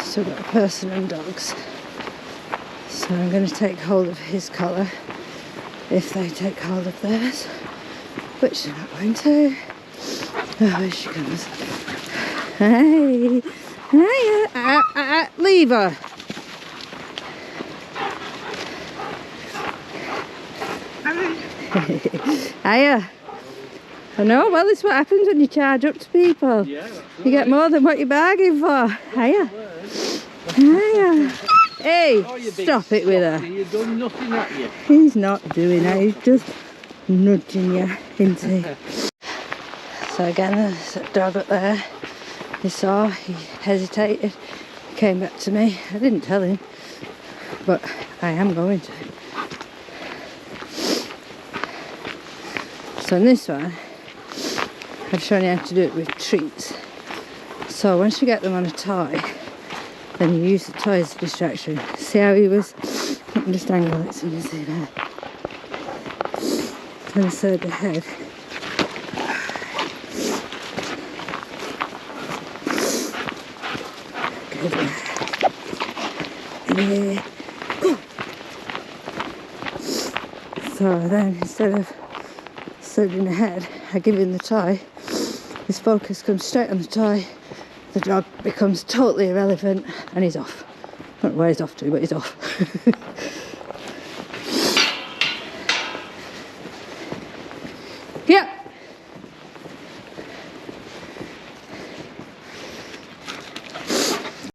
So we've got a person and dogs. So I'm going to take hold of his collar if they take hold of theirs, which they're not going to. Oh, here she comes. Hey! Hey! Leave her! Hiya! I know, well, this is what happens when you charge up to people. Yeah, you get more than what you bargain for. Hiya! Hiya! Hey! Stop it with her. You've done nothing at you. He's not doing it, he's just nudging you, isn't he? So again, there's a dog up there. He saw, he hesitated, came back to me. I didn't tell him, but I am going to. So in this one, I've shown you how to do it with treats. So once you get them on a toy, then you use the toy as a distraction. See how he was? Let me just angle it so you can see that. Inside the head. Good. Yeah. So then instead of sitting the head, I give him the toy. His focus comes straight on the toy. The dog becomes totally irrelevant and he's off. I don't know where he's off to, but he's off.